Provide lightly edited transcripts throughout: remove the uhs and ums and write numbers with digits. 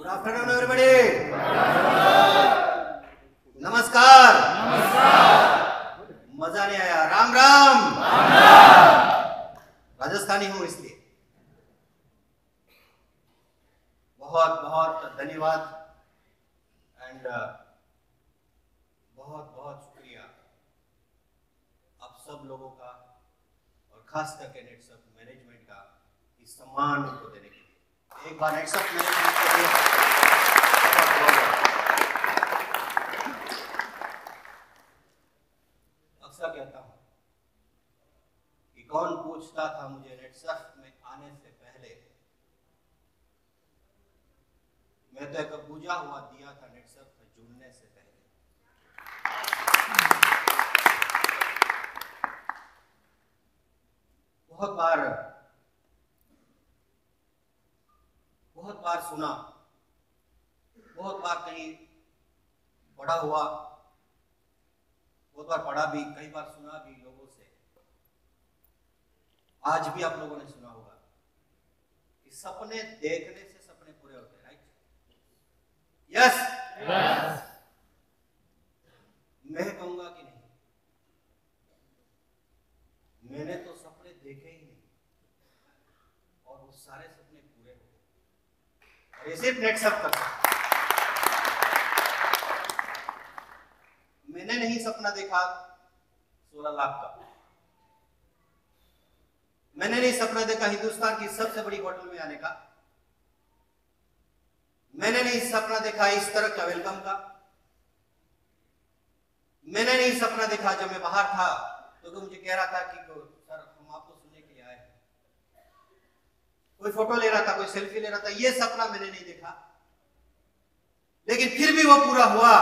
Good afternoon everybody. नमस्कार। मजा नहीं आया? राम राम। राजस्थानी हूं इसलिए बहुत बहुत धन्यवाद एंड बहुत बहुत शुक्रिया आप सब लोगों का और खास करके नेटसप मैनेजमेंट का इस सम्मान को देने के लिए। एक बार नेटसप मैनेजमेंट के लिए अक्सर कहता हूं कि कौन पूछता था मुझे नेटसप में आने से पहले, मैं तो एक बुझा हुआ दिया था नेटसप में जुड़ने से पहले। बहुत बार सुना, बहुत बार कहीं पढ़ा हुआ, बहुत बार पढ़ा भी, कई बार सुना भी लोगों से। आज भी आप लोगों ने सुना होगा कि सपने देखने से सपने पूरे होते हैं, राइट? यस। मैं कहूंगा कि नहीं, मैंने तो सपने देखे ही नहीं और वो सारे सपने पूरे हो गए। और ये सिर्फ नेटसप का। मैंने नहीं सपना देखा 16 लाख का। मैंने नहीं सपना देखा हिंदुस्तान की सबसे बड़ी होटल में आने का। मैंने नहीं सपना देखा इस तरह का वेलकम का। मैंने नहीं सपना देखा जब मैं बाहर था तो कोई मुझे कह रहा था कि सर हम आपको सुनने के लिए आए हैं, कोई फोटो ले रहा था, कोई सेल्फी ले रहा था। ये सपना मैंने नहीं देखा, लेकिन फिर भी वो पूरा हुआ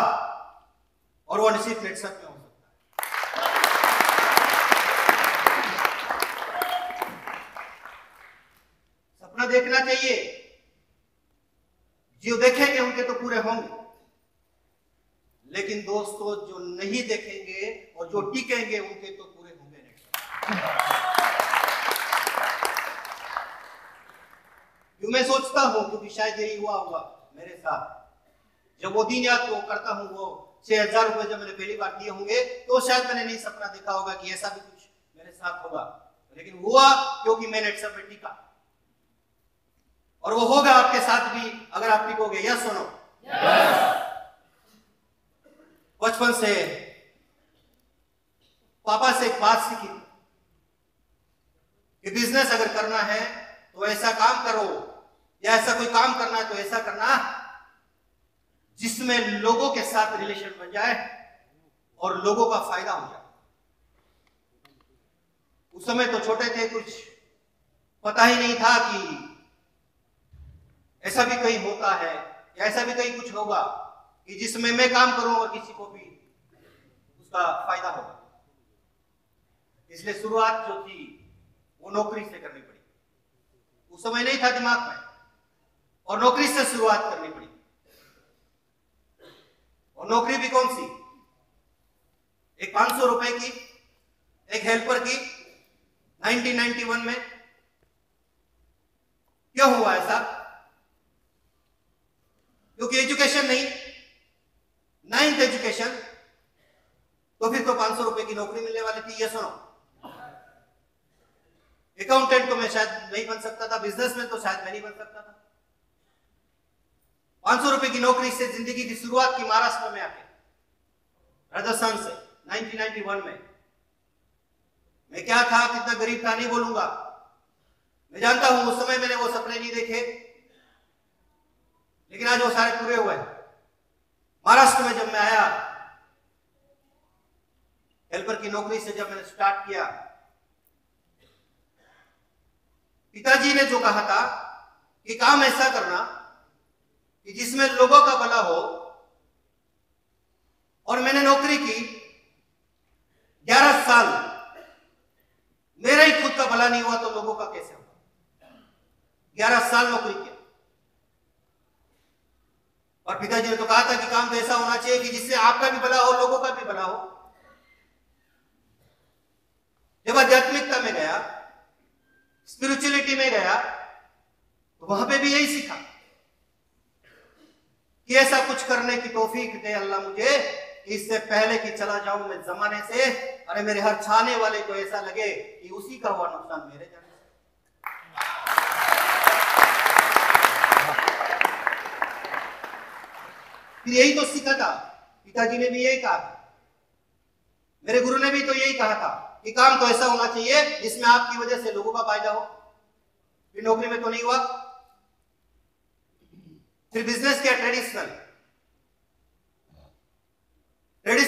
और वो सिर्फ नेटसप में हो सकता है। सपना देखना चाहिए, जो देखेंगे उनके तो पूरे होंगे, लेकिन दोस्तों जो नहीं देखेंगे और जो टिकेंगे उनके तो पूरे होंगे नहीं। क्यों मैं सोचता हूं, क्योंकि शायद यही हुआ होगा मेरे साथ। जब वो दिन याद को करता हूं, वो 6,000 रुपए जब मैंने पहली बार दिए होंगे तो शायद मैंने नहीं सपना देखा होगा कि ऐसा भी कुछ मेरे साथ होगा, लेकिन हुआ क्योंकि मैं नेटसप में टिका। और वो होगा आपके साथ भी अगर आप टिकोगे। यस सुनो। बचपन से पापा से एक बात सीखी कि बिजनेस अगर करना है तो ऐसा काम करो, या ऐसा कोई काम करना है तो ऐसा करना जिसमें लोगों के साथ रिलेशन बन जाए और लोगों का फायदा हो जाए। उस समय तो छोटे थे, कुछ पता ही नहीं था कि ऐसा भी कहीं होता है या ऐसा भी कहीं कुछ होगा कि जिसमें मैं काम करूं और किसी को भी उसका फायदा होगा। इसलिए शुरुआत जो थी वो नौकरी से करनी पड़ी। उस समय नहीं था दिमाग में, और नौकरी से शुरुआत करनी पड़ी। और नौकरी भी कौन सी? एक 500 रुपए की, एक हेल्पर की, 1991 में। क्यों हुआ ऐसा? क्योंकि एजुकेशन नहीं, 9th एजुकेशन, तो फिर तो 500 रुपए की नौकरी मिलने वाली थी। ये सुनो, अकाउंटेंट तो मैं शायद नहीं बन सकता था, बिजनेस में तो शायद मैं नहीं बन सकता था। 500 रुपए की नौकरी से जिंदगी की शुरुआत की महाराष्ट्र में आके, राजस्थान से 1991 में। मैं क्या था, कितना गरीब था नहीं बोलूंगा, मैं जानता हूं उस समय मैंने वो सपने नहीं देखे, लेकिन आज वो सारे पूरे हुए। महाराष्ट्र में जब मैं आया, हेल्पर की नौकरी से जब मैंने स्टार्ट किया, पिताजी ने जो कहा था कि काम ऐसा करना कि जिसमें लोगों का भला हो, और मैंने नौकरी की 11 साल, मेरा ही खुद का भला नहीं हुआ तो लोगों का कैसे होगा? 11 साल नौकरी किया, और पिताजी ने तो कहा था कि काम तो ऐसा होना चाहिए कि जिससे आपका भी भला हो, लोगों का भी भला हो। जब आध्यात्मिकता में गया, स्पिरिचुअलिटी में गया, तो वहां पे भी यही सीखा कि ऐसा कुछ करने की तौफीक दे अल्लाह मुझे, इससे पहले कि चला जाऊं मैं जमाने से, अरे मेरे हर छाने वाले को ऐसा लगे कि उसी का हुआ नुकसान मेरे जाने से। फिर यही तो सीखा था, पिताजी ने भी यही कहा था, मेरे गुरु ने भी तो यही कहा था कि काम तो ऐसा होना चाहिए जिसमें आपकी वजह से लोगों का फायदा हो। फिर नौकरी में तो नहीं हुआ, फिर बिजनेस किया, ट्रेडिशनल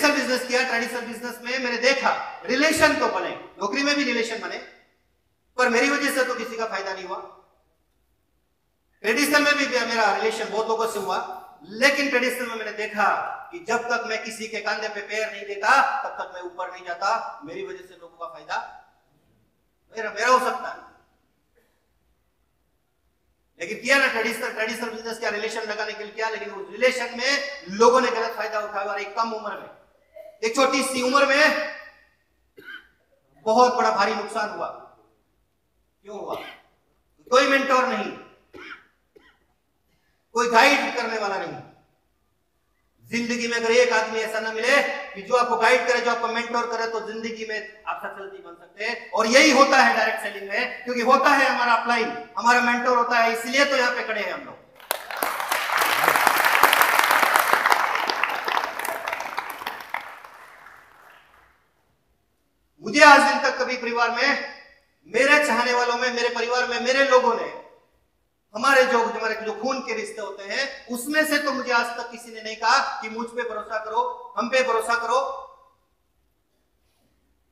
बिजनेस किया। ट्रेडिशनल बिजनेस में मैंने देखा रिलेशन तो बने, नौकरी में भी रिलेशन बने, पर मेरी वजह से तो किसी का फायदा नहीं हुआ। ट्रेडिशनल में भी मेरा रिलेशन बहुत लोगों से हुआ, लेकिन ट्रेडिशनल में मैंने देखा कि जब तक मैं किसी के कंधे पे पैर नहीं देता तब तक मैं ऊपर नहीं जाता। मेरी वजह से लोगों का फायदा मेरा हो सकता है, लेकिन किया ना ट्रेडिशनल बिजनेस क्या, रिलेशन लगाने के लिए किया, लेकिन उस रिलेशन में लोगों ने गलत फायदा उठाया और एक कम उम्र में, एक छोटी सी उम्र में बहुत बड़ा भारी नुकसान हुआ। क्यों हुआ? कोई मेंटोर नहीं, कोई गाइड करने वाला नहीं। जिंदगी में अगर एक आदमी ऐसा ना मिले कि जो आपको गाइड करे, जो आपको मेंटोर करे, तो जिंदगी में आप सक्सेसफुल बन सकते हैं। और यही होता है डायरेक्ट सेलिंग में, क्योंकि होता है हमारा अपलाइन, हमारा मेंटोर होता है, इसलिए तो यहां पे खड़े हैं हम लोग। मुझे आज दिन तक कभी परिवार में, मेरे चाहने वालों में, मेरे परिवार में, मेरे लोगों ने, हमारे जो खून के रिश्ते होते हैं, उसमें से तो मुझे आज तक किसी ने नहीं कहा कि मुझ पे भरोसा करो, हम पे भरोसा करो।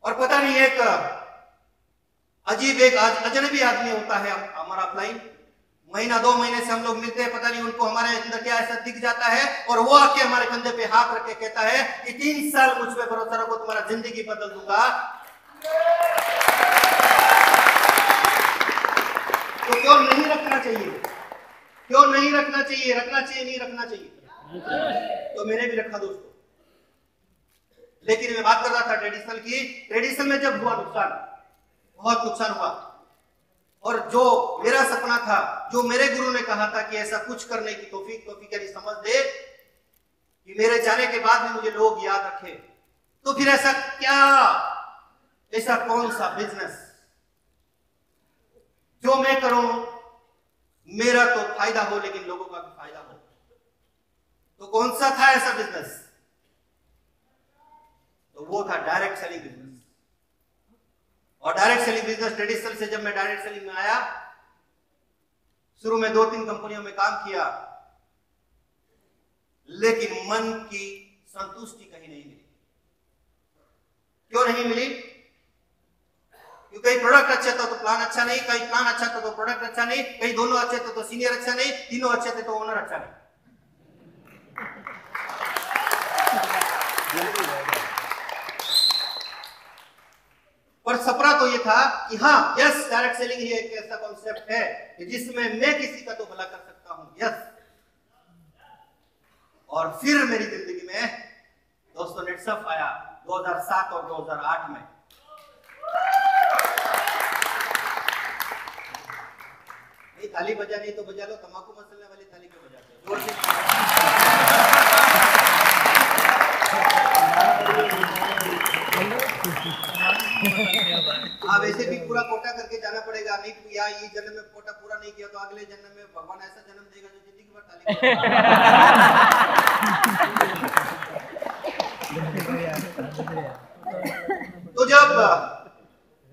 और पता नहीं एक अजीब, एक अजनबी आदमी होता है हमारा अपलाइन, महीना 2 महीने से हम लोग मिलते हैं, पता नहीं उनको हमारे अंदर क्या ऐसा दिख जाता है, और वो आके हमारे कंधे पे हाथ रख के कहता है कि 3 साल मुझ पे भरोसा रखो, तुम्हारा जिंदगी बदल दूंगा। तो क्यों नहीं रखना चाहिए? क्यों नहीं रखना चाहिए? रखना चाहिए, नहीं रखना चाहिए? तो मैंने भी रखा दोस्तों। लेकिन मैं बात कर रहा था ट्रेडिशनल की। ट्रेडिशनल में जब हुआ नुकसान, बहुत नुकसान हुआ, और जो मेरा सपना था, जो मेरे गुरु ने कहा था कि ऐसा कुछ करने की तौफीक यानी समझ दे कि मेरे जाने के बाद भी मुझे लोग याद रखें, तो फिर ऐसा क्या, ऐसा कौन सा बिजनेस जो मैं करूं, मेरा तो फायदा हो लेकिन लोगों का भी फायदा हो? तो कौन सा था ऐसा बिजनेस? तो वो था डायरेक्ट सेलिंग बिजनेस। और डायरेक्ट सेलिंग बिजनेस, ट्रेडिशनल से जब मैं डायरेक्ट सेलिंग में आया, शुरू में 2-3 कंपनियों में काम किया, लेकिन मन की संतुष्टि कहीं नहीं मिली। क्यों नहीं मिली? क्योंकि कहीं प्रोडक्ट अच्छा था तो प्लान अच्छा नहीं, कहीं प्लान अच्छा था तो प्रोडक्ट अच्छा नहीं, कहीं दोनों अच्छे थे तो सीनियर अच्छा नहीं, तीनों अच्छे थे तो ओनर अच्छा नहीं। पर सपना तो ये था कि हाँ, यस, डायरेक्ट सेलिंग ही एक ऐसा कॉन्सेप्ट है कि जिसमें मैं किसी का तो भला कर सकता हूं, यस। और फिर मेरी जिंदगी में दोस्तों नेटसप आया 2007 और 2008 में। ताली बजानी तो बजा लो, तंबाकू मसलने वाली ताली क्यों बजाते हो? जोर से। हाँ, वैसे भी पूरा कोटा करके जाना पड़ेगा, नहीं तो या ये जन्म में कोटा पूरा नहीं किया तो अगले जन्म में भगवान ऐसा जन्म देगा जो जिंदगी भर ताली तो जब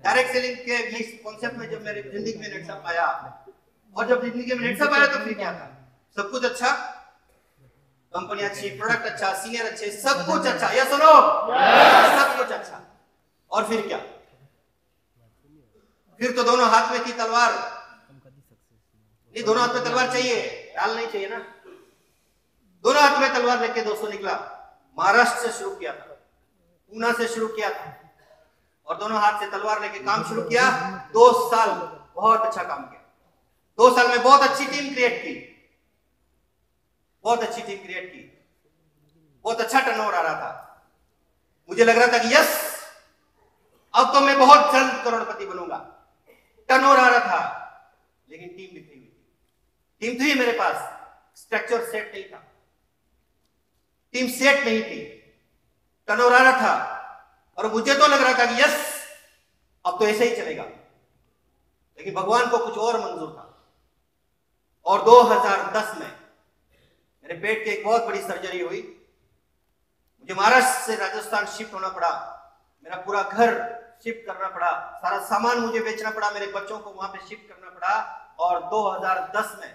डायरेक्ट सेलिंग के इस कॉन्सेप्ट में जब मेरी जिंदगी में नेटसप आया, और जब जिंदगी में नेटसप आया तो फिर क्या था? सब कुछ अच्छा, कंपनी अच्छी, प्रोडक्ट अच्छा, सीनियर अच्छे, सब कुछ अच्छा, या सुनो, सब कुछ अच्छा। और फिर क्या? फिर तो दोनों हाथ में थी तलवार। नहीं, दोनों हाथ में तलवार चाहिए, डाल नहीं चाहिए ना। दोनों हाथ में तलवार लेके दोस्तों निकला। महाराष्ट्र से शुरू किया था, पूना से शुरू किया था, और दोनों हाथ से तलवार लेके काम शुरू किया। 2 साल बहुत अच्छा काम किया। 2 साल में बहुत अच्छी टीम क्रिएट की, बहुत अच्छी टीम क्रिएट की, बहुत अच्छा टर्नओवर आ रहा था। मुझे लग रहा था कि यस, अब तो मैं बहुत जल्द करोड़पति बनूंगा। टर्नओवर आ रहा था, लेकिन टीम बिखरी हुई थी। टीम थी मेरे पास, स्ट्रक्चर सेट नहीं था। टीम सेट नहीं थी, टर्नओवर आ रहा था और मुझे तो लग रहा था कि यस अब तो ऐसे ही चलेगा, लेकिन भगवान को कुछ और मंजूर था। और 2010 में मेरे पेट की एक बहुत बड़ी सर्जरी हुई, मुझे महाराष्ट्र से राजस्थान शिफ्ट होना पड़ा, मेरा पूरा घर शिफ्ट करना पड़ा, सारा सामान मुझे बेचना पड़ा, मेरे बच्चों को वहां पे शिफ्ट करना पड़ा। और 2010 में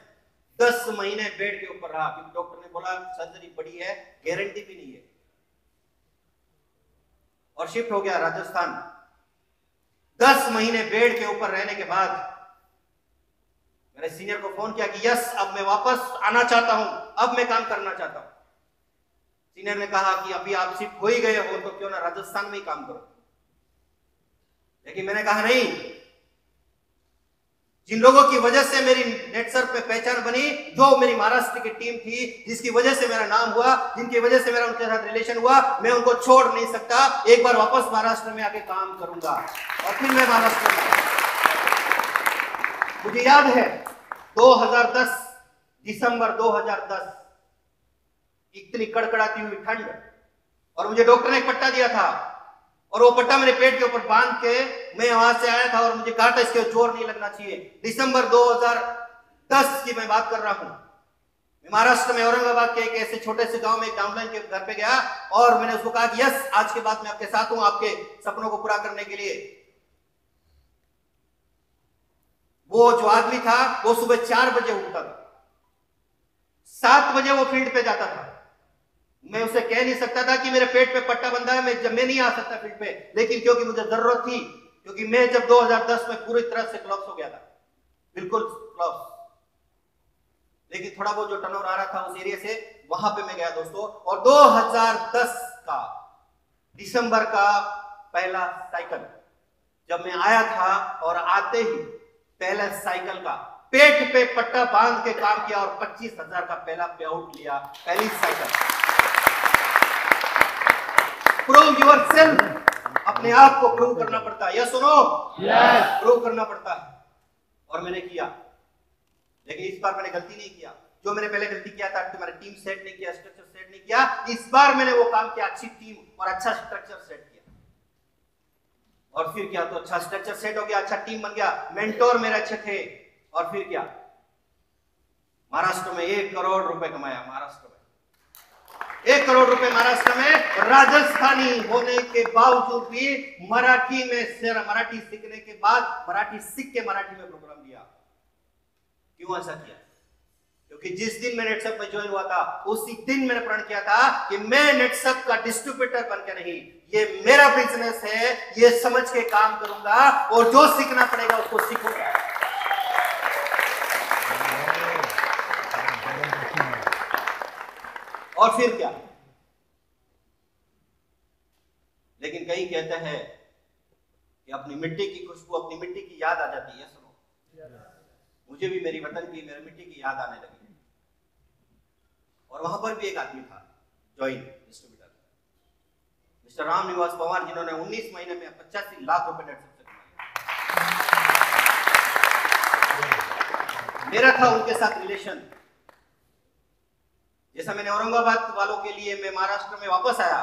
10 महीने बेड के ऊपर रहा, क्योंकि डॉक्टर ने बोला सर्जरी बड़ी है, गारंटी भी नहीं है। और शिफ्ट हो गया राजस्थान। 10 महीने बेड के ऊपर रहने के बाद मैंने सीनियर को फोन किया कि यस अब मैं वापस आना चाहता हूं, अब मैं काम करना चाहता हूं। सीनियर ने कहा कि अभी आप शिफ्ट हो ही गए हो तो क्यों ना राजस्थान में ही काम करो। लेकिन मैंने कहा नहीं, जिन लोगों की वजह से मेरी नेटसर्फ पे पहचान बनी, जो मेरी महाराष्ट्र की टीम थी, जिसकी वजह से मेरा नाम हुआ, जिनकी वजह से मेरा उनके साथ रिलेशन हुआ, मैं उनको छोड़ नहीं सकता। एक बार वापस महाराष्ट्र में आके काम करूंगा। और फिर मैं महाराष्ट्र में, मुझे याद है 2010 दिसंबर 2010, इतनी कड़कड़ाती हुई ठंड, और मुझे डॉक्टर ने एक पट्टा दिया था और वो पट्टा मेरे पेट के ऊपर बांध के मैं वहां से आया था और मुझे कहा था इसके जोर नहीं लगना चाहिए। दिसंबर 2010 की मैं बात कर रहा हूं। मैं महाराष्ट्र में औरंगाबाद के एक ऐसे छोटे से गांव में एक डाउनलाइन के घर पे गया और मैंने उसको कहा कि यस आज के बाद मैं आपके साथ हूं, आपके सपनों को पूरा करने के लिए। वो जो आदमी था वो सुबह 4 बजे उठता था, 7 बजे वो फील्ड पे जाता था। मैं उसे कह नहीं सकता था कि मेरे पेट पे पट्टा बंधा है, मैं नहीं आ सकता फील्ड पे, लेकिन क्योंकि मुझे जरूरत थी, क्योंकि मैं जब 2010 में पूरी तरह से क्लॉप्स हो गया था, बिल्कुल क्लॉप्स, लेकिन थोड़ा बहुत जो टर्नओवर आ रहा था उस एरिया से, वहां पे मैं गया दोस्तों। और 2010 का दिसंबर का पहला साइकिल जब मैं आया था और आते ही पहला साइकिल का पेट पे पट्टा बांध के काम किया और 25,000 का पहला पे आउट लिया, पहली साइकिल। प्रूव योरसेल्फ, अपने आप को प्रूव करना पड़ता है, यस सुनो, यस प्रूव करना पड़ता है। और मैंने किया, लेकिन इस बार मैंने गलती नहीं किया जो मैंने पहले गलती किया था, तुम्हारा टीम सेट नहीं किया, स्ट्रक्चर सेट नहीं किया। इस बार मैंने वो काम किया, अच्छी टीम और अच्छा स्ट्रक्चर सेट किया। और फिर क्या, तो अच्छा स्ट्रक्चर सेट हो गया, अच्छा टीम बन गया, मेंटोर मेरे अच्छे थे। और फिर क्या, महाराष्ट्र में 1 करोड़ रुपए कमाया, महाराष्ट्र में 1 करोड़ रुपए महाराष्ट्र में। राजस्थानी होने के बावजूद भी मराठी में, मराठी सीखने के बाद मराठी सीख के मराठी में प्रोग्राम दिया। क्यों ऐसा किया? क्योंकि जिस दिन मैं नेटसप में ज्वाइन हुआ था उसी दिन मैंने प्रण किया था कि मैं नेटसप का डिस्ट्रीब्यूटर बन के नहीं, ये मेरा बिजनेस है, ये समझ के काम करूंगा और जो सीखना पड़ेगा उसको सीखूंगा। और फिर क्या, लेकिन कई कहते हैं कि अपनी मिट्टी की खुशबू, अपनी मिट्टी की याद आ जाती है। सुनो, मुझे भी मेरी वतन की, मेरी मिट्टी की याद आने लगी। और वहां पर भी एक आदमी था join distributor, mister Ram Niwas Pawar, जिन्होंने 19 महीने में 85 लाख रुपए नेट से कमाए। मेरा था उनके साथ रिलेशन, जैसा मैंने औरंगाबाद वालों के लिए मैं महाराष्ट्र में वापस आया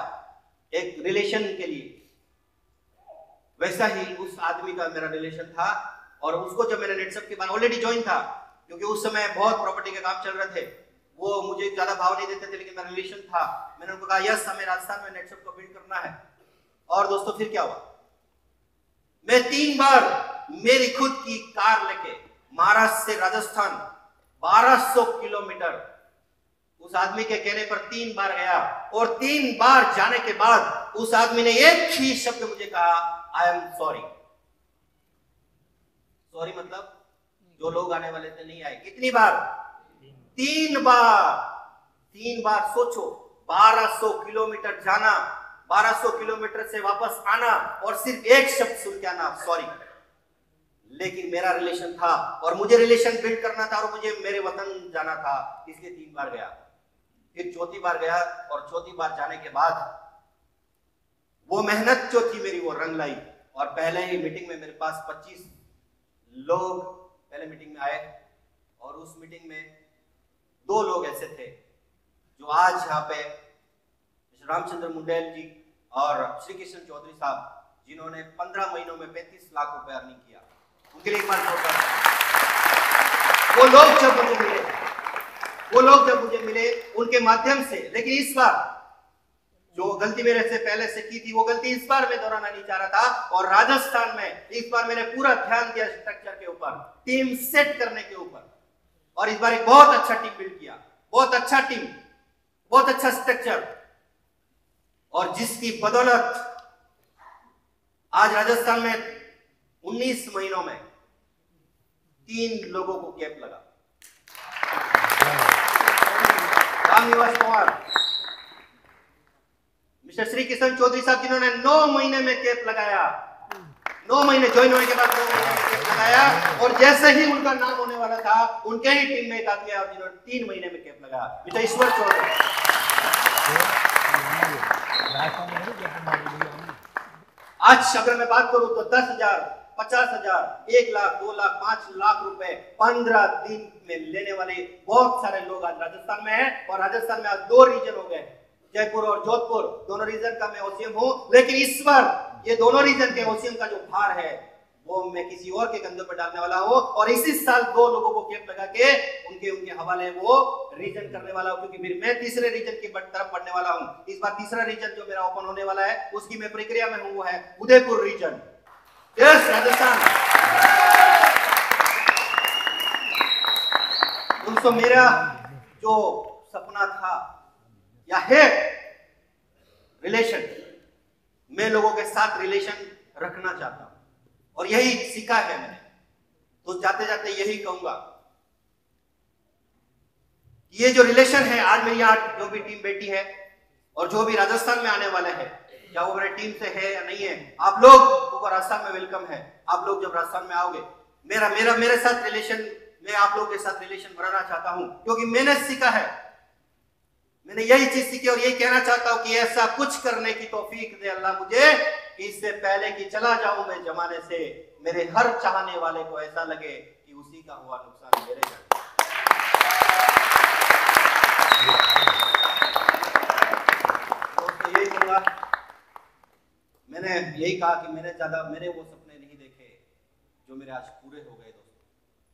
एक रिलेशन के लिए, वैसा ही उस आदमी का मेरा रिलेशन था। और उसको जब मैंने नेटसप के बाद ऑलरेडी ज्वाइन था, क्योंकि उस समय बहुत प्रॉपर्टी के काम चल रहे थे, वो मुझे ज्यादा भाव नहीं देते थे, लेकिन मेरा रिलेशन था। मैंने उनको कहा यस हमें राजस्थान में नेटसप को बिल्ड करना है। और दोस्तों फिर क्या हुआ, मैं 3 बार मेरी खुद की कार लेके महाराष्ट्र से राजस्थान 1200 किलोमीटर उस आदमी के कहने पर 3 बार गया। और 3 बार जाने के बाद उस आदमी ने एक ही शब्द मुझे कहा, आई एम सॉरी। सॉरी मतलब जो लोग आने वाले थे नहीं आए। कितनी बार? 3 बार। 3 बार सोचो, 1200 किलोमीटर जाना, 1200 किलोमीटर से वापस आना और सिर्फ एक शब्द सुन के आना, सॉरी। लेकिन मेरा रिलेशन था और मुझे रिलेशन बिल्ड करना था और मुझे मेरे वतन जाना था, इसलिए 3 बार गया। फिर 4थी बार गया और 4थी बार जाने के बाद वो मेहनत जो थी मेरी वो रंग लाई। और पहले ही मीटिंग में मेरे पास 25 लोग पहले मीटिंग में आए और उस मीटिंग में 2 लोग ऐसे थे जो आज यहाँ पे रामचंद्र मुंडेल जी और श्री कृष्ण चौधरी साहब, जिन्होंने 15 महीनों में 35 लाख रुपए अर्निंग किया, उनके लिए एक बार वो लोग जब मुझे मिले उनके माध्यम से। लेकिन इस बार जो गलती मेरे से पहले से की थी, वो गलती इस बार मैं दोहराना नहीं चाह रहा था। और राजस्थान में इस बार मैंने पूरा ध्यान दिया स्ट्रक्चर के ऊपर, टीम सेट करने के ऊपर, और इस बार एक बहुत अच्छा टीम बिल्ड किया, बहुत अच्छा टीम, बहुत अच्छा स्ट्रक्चर, और जिसकी बदौलत आज राजस्थान में 19 महीनों में 3 लोगों को कैप लगा। रामनिवास कुमार, मिस्टर श्री किशन चौधरी साहब, जिन्होंने 9 महीने में कैप लगाया, 9 महीने ज्वाइन होने के बाद 9 महीने में कैप लगाया, और जैसे ही उनका नाम होने वाला था, उनके ही टीम में एक आदमी आया जिन्होंने 3 महीने में कैप लगाया, मिस्टर ईश्वर चौधरी। आज अगर मैं बात करूं तो 10,000, 50,000, 1 लाख, 2 लाख, 5 लाख रुपए 15 दिन में लेने वाले बहुत सारे लोग आज राजस्थान में हैं। और राजस्थान में आज 2 रीजन हो गए, जयपुर और जोधपुर, दोनों रीजन का मैं ओसीएम हूं। लेकिन इस बार ये दोनों रीजन के ओसीएम का जो भार है वो मैं किसी और के कंधों पर डालने वाला हूं, और इसी साल 2 लोगों को कैप लगा के उनके हवाले वो रीजन करने वाला हूं, क्योंकि फिर मैं तीसरे रीजन की तरफ बढ़ने वाला हूं। इस बार तीसरा रीजन जो मेरा ओपन होने वाला है, उसकी मैं प्रक्रिया में हूं, वो है उदयपुर रीजन। यस, राजस्थान। दोस्तों, मेरा जो सपना था या है रिलेशन, मैं लोगों के साथ रिलेशन रखना चाहता हूं, और यही सीखा है मैंने। तो जाते जाते यही कहूंगा, ये जो रिलेशन है, आज मेरी यहाँ जो भी टीम बैठी है और जो भी राजस्थान में आने वाले हैं, क्या वो मेरे टीम से है या नहीं है, आप लोग को राजस्थान में वेलकम है। आप लोग जब राजस्थान में आओगे, मेरे साथ रिलेशन, मैं आप लोगों के साथ रिलेशन बनाना चाहता हूं, क्योंकि मैंने सीखा है, मैंने यही चीज सीखी, और यही कहना चाहता हूं कि ऐसा कुछ करने की तौफीक दे अल्लाह मुझे, इससे पहले कि चला जाऊं मैं जमाने से, मेरे हर चाहने वाले को ऐसा लगे कि उसी का हुआ नुकसान मेरे घर। दोस्तों, यही कहूंगा, मैंने यही कहा कि मैंने वो सपने नहीं देखे जो मेरे आज पूरे हो गए दोस्तों,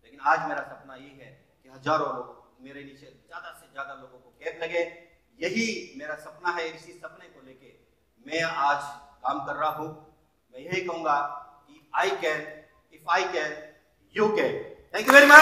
लेकिन आज मेरा सपना यही है कि हजारों लोग मेरे नीचे, ज्यादा से ज्यादा लोगों को कैप लगे। यही मेरा सपना है, इसी सपने को लेके मैं आज काम कर रहा हूं। मैं यही कहूंगा कि I can, if I can, you can. Thank you very much.